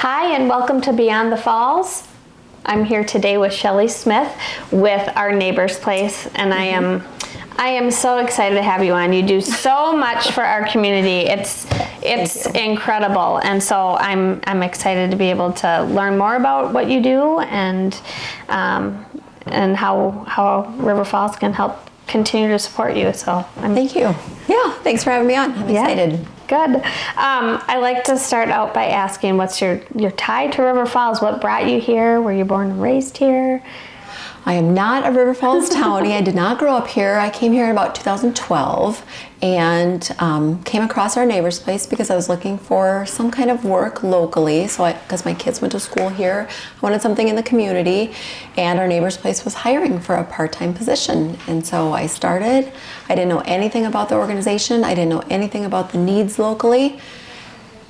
Hi, and welcome to Beyond the Falls. I'm here today with Shelly Smith with Our Neighbor's Place, and I am so excited to have you on. You do so much for our community. It's incredible, and so I'm excited to be able to learn more about what you do and how River Falls can help continue to support you. So thank you. Yeah, thanks for having me on. I'm excited. Good. I like to start out by asking, what's your tie to River Falls? What brought you here? Were you born and raised here? I am not a River Falls townie. I did not grow up here. I came here in about 2012 and came across Our Neighbor's Place because I was looking for some kind of work locally. So because my kids went to school here, I wanted something in the community, and Our Neighbor's Place was hiring for a part-time position. And so I started. I didn't know anything about the organization. I didn't know anything about the needs locally.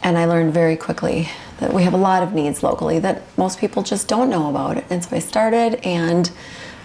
And I learned very quickly that we have a lot of needs locally that most people just don't know about. And so I started, and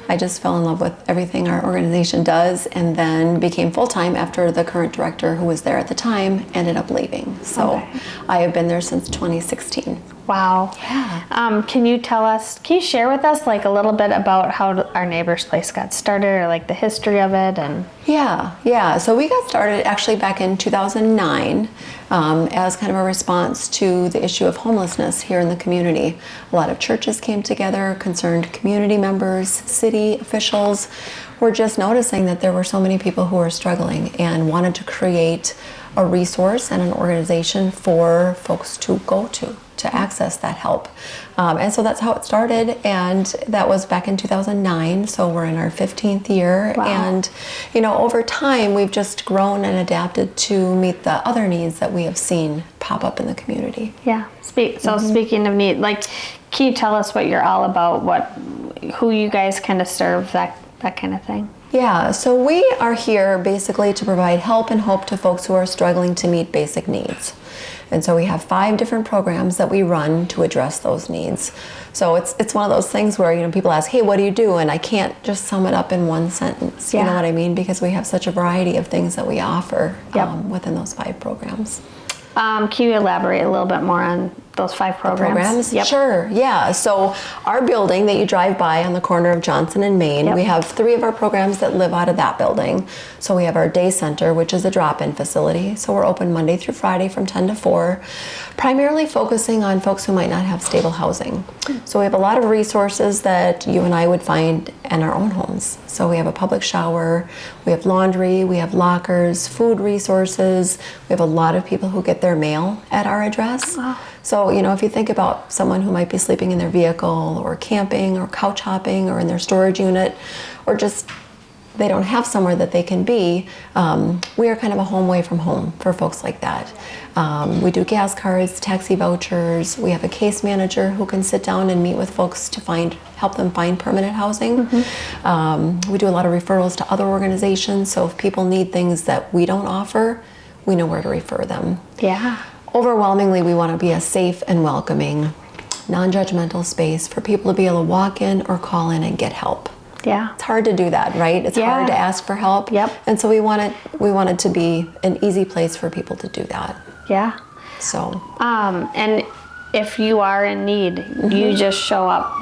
I just fell in love with everything our organization does, and then became full-time after the current director, who was there at the time, ended up leaving. So I have been there since 2016. Wow. Yeah. Can you share with us like a little bit about how Our Neighbor's Place got started, or like the history of it? And Yeah. So we got started actually back in 2009 as kind of a response to the issue of homelessness here in the community. A lot of churches came together, concerned community members, city officials were just noticing that there were so many people who were struggling and wanted to create a resource and an organization for folks to go to access that help. And so that's how it started, and that was back in 2009, so we're in our 15th year. Wow. And over time we've just grown and adapted to meet the other needs that we have seen pop up in the community. Yeah. Speaking of need, like, can you tell us what you're all about, who you guys kind of serve, that kind of thing? Yeah, so we are here basically to provide help and hope to folks who are struggling to meet basic needs. And so we have 5 different programs that we run to address those needs. So it's one of those things where people ask, hey, what do you do? And I can't just sum it up in one sentence. You know what I mean? Because we have such a variety of things that we offer within those 5 programs. Can you elaborate a little bit more on those 5 programs? Yep. Sure, yeah. So our building that you drive by on the corner of Johnson and Main, we have 3 of our programs that live out of that building. So we have our day center, which is a drop-in facility. So we're open Monday through Friday from 10 to 4, primarily focusing on folks who might not have stable housing. So we have a lot of resources that you and I would find in our own homes. So we have a public shower, we have laundry, we have lockers, food resources. We have a lot of people who get their mail at our address. Wow. So, if you think about someone who might be sleeping in their vehicle or camping or couch hopping or in their storage unit, or just they don't have somewhere that they can be, we are kind of a home away from home for folks like that. We do gas cards, taxi vouchers. We have a case manager who can sit down and meet with folks to help them find permanent housing. We do a lot of referrals to other organizations. So if people need things that we don't offer, we know where to refer them. Yeah. Overwhelmingly, we want to be a safe and welcoming, non-judgmental space for people to be able to walk in or call in and get help. Yeah. It's hard to do that, right? It's hard to ask for help. Yep. And so we want it to be an easy place for people to do that. Yeah. So. And if you are in need, you just show up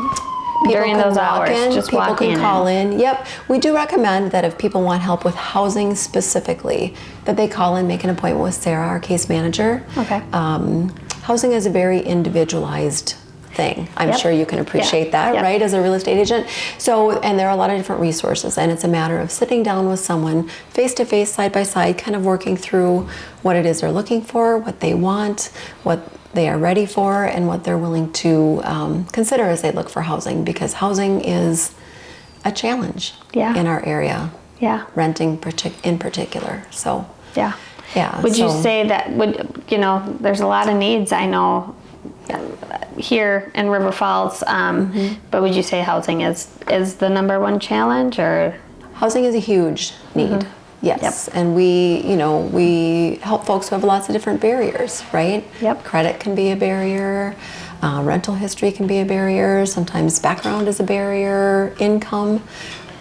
during those hours. People can call in. Yep. We do recommend that if people want help with housing specifically, that they call in, make an appointment with Sarah, our case manager. Okay. Housing is a very individualized thing. I'm sure you can appreciate that, right, as a real estate agent. So, and there are a lot of different resources, and it's a matter of sitting down with someone face to face, side by side, kind of working through what it is they're looking for, what they want, what they are ready for, and what they're willing to consider as they look for housing, because housing is a challenge in our area. Yeah. Renting in particular. So. Yeah. Yeah. Would you say that there's a lot of needs, I know, here in River Falls, but would you say housing is the number one challenge, or? Housing is a huge need. Yes. Yep. And we help folks who have lots of different barriers, right? Yep. Credit can be a barrier. Rental history can be a barrier. Sometimes background is a barrier. Income.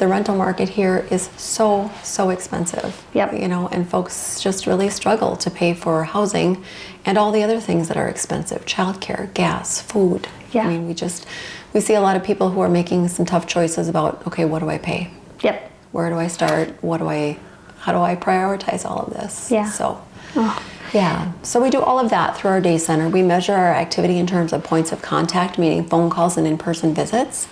the rental market here is so expensive. Yep. You know, and folks just really struggle to pay for housing and all the other things that are expensive, childcare, gas, food. Yeah. I mean, we see a lot of people who are making some tough choices about, okay, what do I pay? Yep. Where do I start? How do I prioritize all of this? Yeah. So, Oh. yeah. So we do all of that through our day center. We measure our activity in terms of points of contact, meaning phone calls and in-person visits.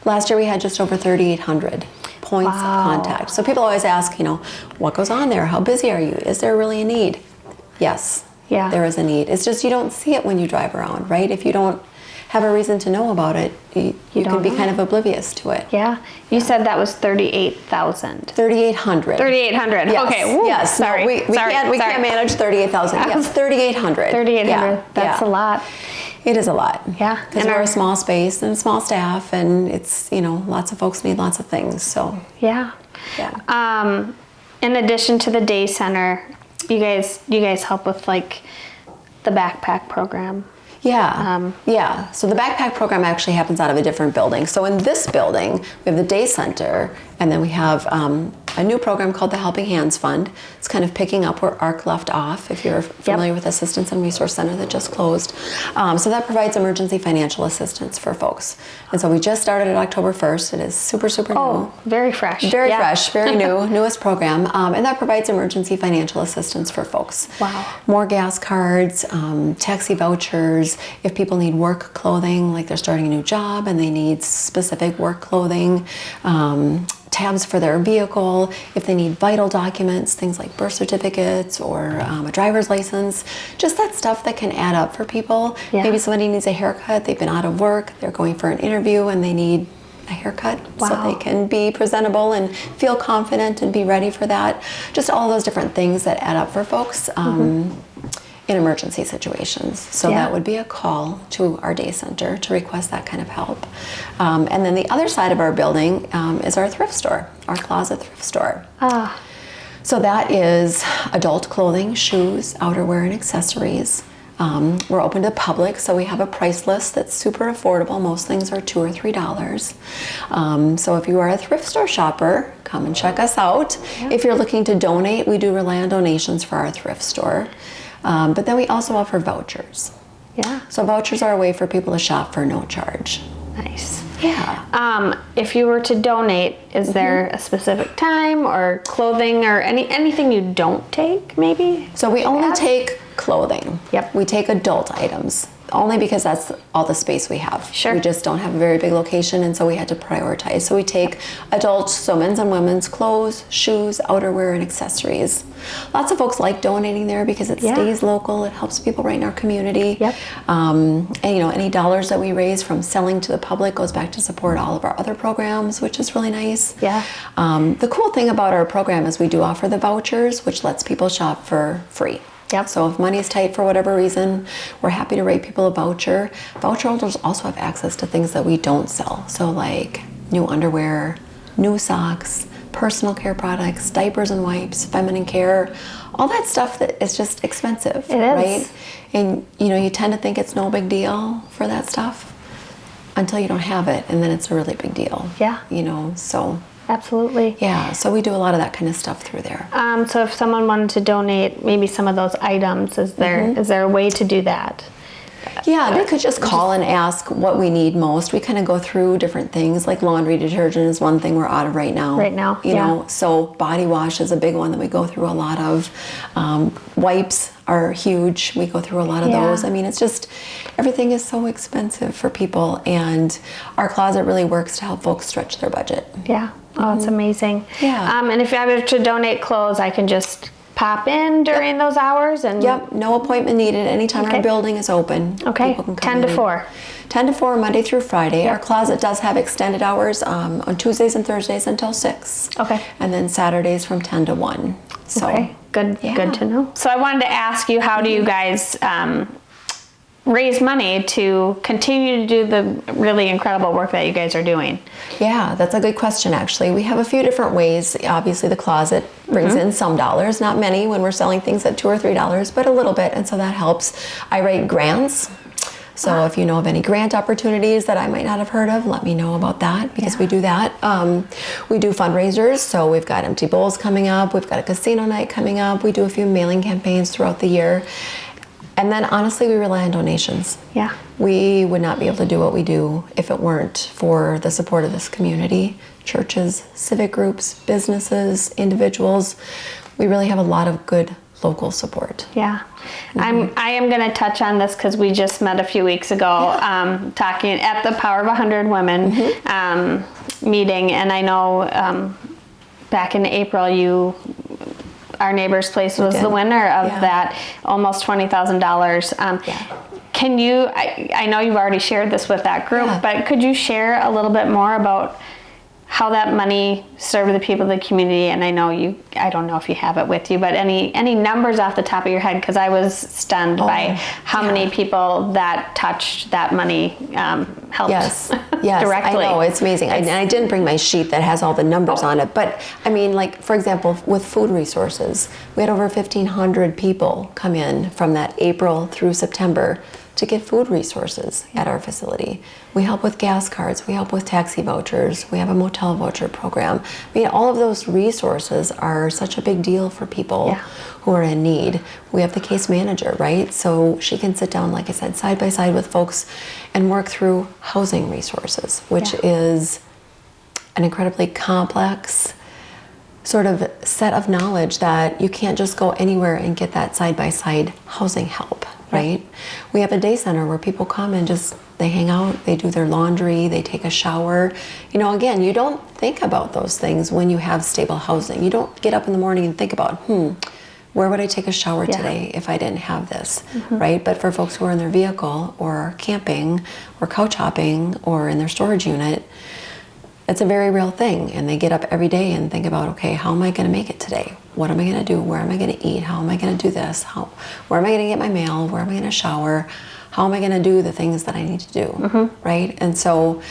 Last year we had just over 3,800 points of contact. So people always ask, you know, what goes on there? How busy are you? Is there really a need? Yes. Yeah. There is a need. It's just you don't see it when you drive around, right? If you don't have a reason to know about it, you can be kind of oblivious to it. Yeah. You said that was 38,000. 3,800. 3,800. Yes. Okay. Woo. Yes. Sorry. No, we can't manage 38,000. Yes, 3,800. 3,800. Yeah. That's a lot. It is a lot. Yeah. Because we're a small space and a small staff, and it's, you know, lots of folks need lots of things. So Yeah. yeah. In addition to the day center, you guys help with like the backpack program. Yeah. Yeah. So the backpack program actually happens out of a different building. So in this building, we have the day center, and then we have a new program called the Helping Hands Fund. It's kind of picking up where ARC left off, if you're familiar with Assistance and Resource Center that just closed. So that provides emergency financial assistance for folks. And so we just started it October 1st. It is super new. Oh, very fresh. Very fresh, very new, newest program. And that provides emergency financial assistance for folks. Wow. More gas cards, taxi vouchers. If people need work clothing, like they're starting a new job and they need specific work clothing, tabs for their vehicle, if they need vital documents, things like birth certificates or a driver's license, just that stuff that can add up for people. Yeah. Maybe somebody needs a haircut, they've been out of work, they're going for an interview and they need a haircut so they can be presentable and feel confident and be ready for that. Just all those different things that add up for folks in emergency situations. So that would be a call to our day center to request that kind of help. And then the other side of our building is our thrift store, our closet thrift store. So that is adult clothing, shoes, outerwear, and accessories. We're open to the public, so we have a price list that's super affordable. Most things are $2 or $3. So if you are a thrift store shopper, come and check us out. If you're looking to donate, we do rely on donations for our thrift store. But then we also offer vouchers. Yeah. So vouchers are a way for people to shop for no charge. Nice. Yeah. If you were to donate, is there a specific time or clothing or anything you don't take, maybe? So we only take clothing. Yep. We take adult items, only because that's all the space we have. Sure. We just don't have a very big location, and so we had to prioritize. So we take adult, so men's and women's clothes, shoes, outerwear, and accessories. Lots of folks like donating there because it stays local. It helps people right in our community. Yep. And you know, any dollars that we raise from selling to the public goes back to support all of our other programs, which is really nice. Yeah. The cool thing about our program is we do offer the vouchers, which lets people shop for free. Yep. So if money's tight for whatever reason, we're happy to write people a voucher. Voucher holders also have access to things that we don't sell. So like new underwear, new socks, personal care products, diapers and wipes, feminine care, all that stuff that is just expensive, right? And you know, you tend to think it's no big deal for that stuff until you don't have it, and then it's a really big deal. Yeah. You know, so. Absolutely. Yeah, so we do a lot of that kind of stuff through there. So if someone wanted to donate maybe some of those items, is there a way to do that? Yeah, they could just call and ask what we need most. We kind of go through different things, like laundry detergent is one thing we're out of right now. You know, so body wash is a big one that we go through a lot of. Wipes are huge. We go through a lot of those. I mean, it's just, everything is so expensive for people, and our closet really works to help folks stretch their budget. Yeah. Oh, it's amazing. Yeah. And if I were to donate clothes, I can just pop in during those hours? And Yep, no appointment needed. Anytime our building is open. Okay, People can come 10 to in. 4. 10 to 4, Monday through Friday. Our closet does have extended hours on Tuesdays and Thursdays until 6. Okay. And then Saturdays from 10 to 1. So, okay, good to know. So I wanted to ask you, how do you guys raise money to continue to do the really incredible work that you guys are doing? Yeah, that's a good question, actually. We have a few different ways. Obviously, the closet brings in some dollars, not many when we're selling things at $2 or $3, but a little bit, and so that helps. I write grants. So if you know of any grant opportunities that I might not have heard of, let me know about that, because we do that. We do fundraisers, so we've got Empty Bowls coming up, we've got a casino night coming up, we do a few mailing campaigns throughout the year. And then honestly, we rely on donations. Yeah. We would not be able to do what we do if it weren't for the support of this community. Churches, civic groups, businesses, individuals. We really have a lot of good local support. Yeah. I am going to touch on this because we just met a few weeks ago talking at the Power of 100 Women meeting. And I know back in April, Our Neighbor's Place was the winner of that, almost $20,000. Can you, I know you've already shared this with that group, but could you share a little bit more about how that money served the people of the community? And I know I don't know if you have it with you, but any numbers off the top of your head? Because I was stunned by how many people that touched that money helped directly. I know, it's amazing. And I didn't bring my sheet that has all the numbers on it, but I mean, like, for example, with food resources, we had over 1,500 people come in from that April through September to get food resources at our facility. We help with gas cards, we help with taxi vouchers, we have a motel voucher program. I mean, all of those resources are such a big deal for people who are in need. We have the case manager, right? So she can sit down, like I said, side by side with folks and work through housing resources, which is an incredibly complex sort of set of knowledge that you can't just go anywhere and get that side-by-side housing help, right? We have a day center where people come and they hang out, they do their laundry, they take a shower. You know, again, you don't think about those things when you have stable housing. You don't get up in the morning and think about, where would I take a shower today if I didn't have this, right? But for folks who are in their vehicle or camping or couch hopping or in their storage unit, it's a very real thing, and they get up every day and think about, okay, how am I going to make it today? What am I going to do? Where am I going to eat? How am I going to do this? Where am I going to get my mail? Where am I going to shower? How am I going to do the things that I need to do, right? And so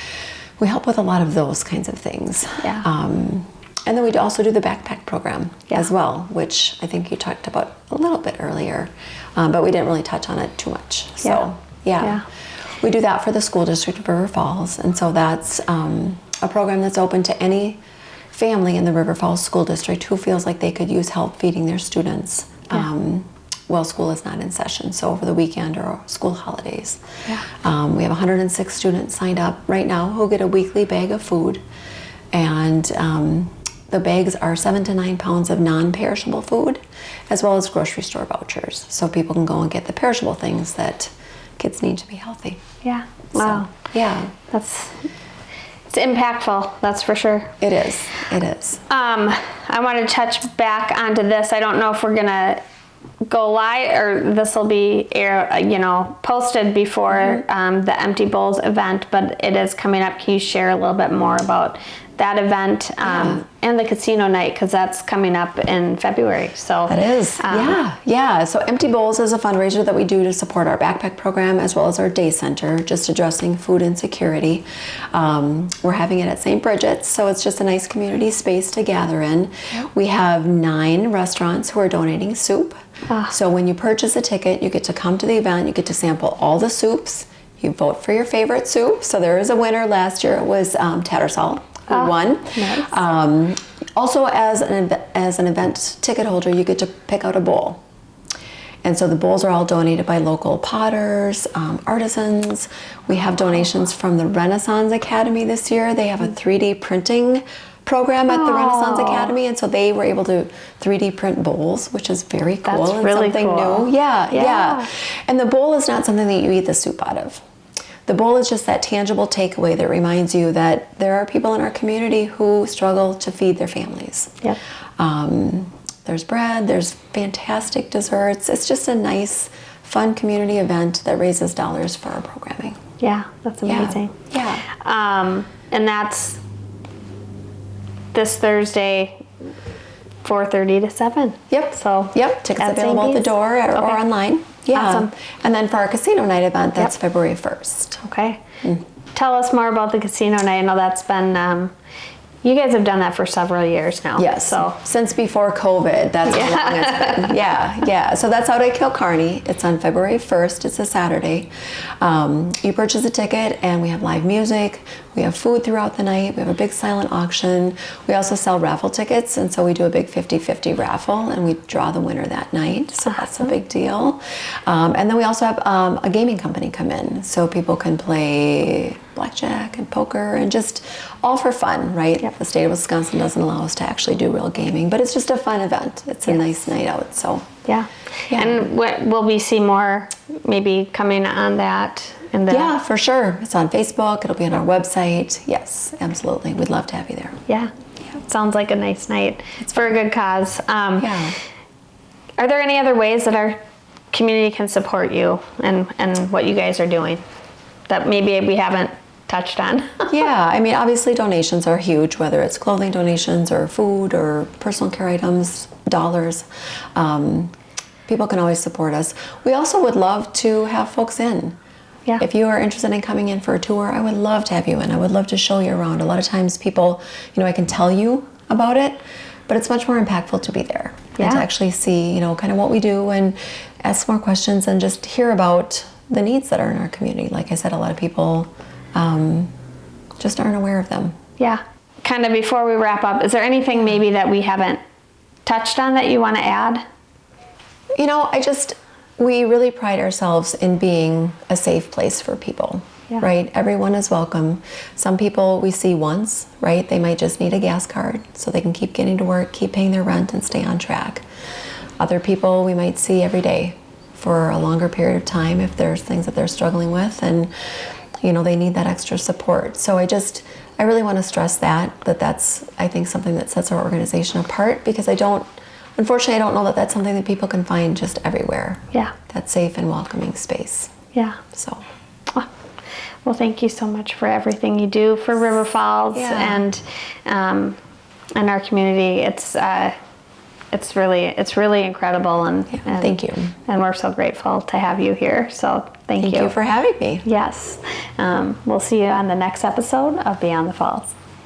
we help with a lot of those kinds of things. And then we also do the backpack program as well, which I think you talked about a little bit earlier, but we didn't really touch on it too much. So we do that for the school district of River Falls, and so that's a program that's open to any family in the River Falls School District who feels like they could use help feeding their students while school is not in session, so over the weekend or school holidays. We have 106 students signed up right now who get a weekly bag of food, and the bags are 7 to 9 pounds of non-perishable food, as well as grocery store vouchers, so people can go and get the perishable things that kids need to be healthy. Wow. It's impactful, that's for sure. It is. It is. I want to touch back onto this. I don't know if we're gonna go live or this will be posted before the Empty Bowls event, but it is coming up. Can you share a little bit more about that event and the casino night, because that's coming up in February? So that is so Empty Bowls is a fundraiser that we do to support our backpack program as well as our day center, just addressing food insecurity. We're having it at St. Bridget's, so it's just a nice community space to gather in. We have 9 restaurants who are donating soup. So when you purchase a ticket, you get to come to the event, you get to sample all the soups, you vote for your favorite soup. So there is a winner. Last year it was Tattersall who won. Nice. Also, as an event ticket holder, you get to pick out a bowl. And so the bowls are all donated by local potters, artisans. We have donations from the Renaissance Academy this year. They have a 3D printing program at the Renaissance Academy, and so they were able to 3D print bowls, which is very cool. That's and really something cool. New. Yeah. And the bowl is not something that you eat the soup out of. The bowl is just that tangible takeaway that reminds you that there are people in our community who struggle to feed their families. There's bread, there's fantastic desserts. It's just a nice, fun community event that raises dollars for our programming. Yeah, that's amazing. And that's this Thursday, 4:30 to 7. So tickets available at the door or online. Awesome. And then for our casino night event, that's February 1st. Okay. Tell us more about the casino night. I know that's been You guys have done that for several years now. Yes. So Since before COVID, that's how long it's been. Yeah. So that's out at Kilcarney. It's on February 1st. It's a Saturday. You purchase a ticket, and we have live music. We have food throughout the night. We have a big silent auction. We also sell raffle tickets, and so we do a big 50-50 raffle, and we draw the winner that night. So that's a big deal. And then we also have a gaming company come in, so people can play blackjack and poker and just all for fun, right? Yep. The state of Wisconsin doesn't allow us to actually do real gaming, but it's just a fun event. It's a nice night out, so. Yeah. And will we see more maybe coming on that? Yeah, for sure. It's on Facebook. It'll be on our website. Yes, absolutely. We'd love to have you there. Yeah. Sounds like a nice night. It's for a good cause. Yeah. Are there any other ways that our community can support you and what you guys are doing that maybe we haven't touched on? Yeah, I mean, obviously donations are huge, whether it's clothing donations or food or personal care items, dollars. People can always support us. We also would love to have folks in. Yeah. If you are interested in coming in for a tour, I would love to have you in. I would love to show you around. A lot of times people, I can tell you about it, but it's much more impactful to be there and to actually see, kind of what we do and ask more questions and just hear about the needs that are in our community. Like I said, a lot of people just aren't aware of them. Yeah. Kind of before we wrap up, is there anything maybe that we haven't touched on that you want to add? We really pride ourselves in being a safe place for people, right? Everyone is welcome. Some people we see once, right? They might just need a gas card so they can keep getting to work, keep paying their rent, and stay on track. Other people we might see every day for a longer period of time if there's things that they're struggling with and, they need that extra support. So I really want to stress that's, I think, something that sets our organization apart because unfortunately, I don't know that that's something that people can find just everywhere. Yeah. That safe and welcoming space. Yeah. So. Well, thank you so much for everything you do for River Falls and our community. It's really incredible and thank you. And we're so grateful to have you here. So thank you. Thank you for having me. Yes. We'll see you on the next episode of Beyond the Falls.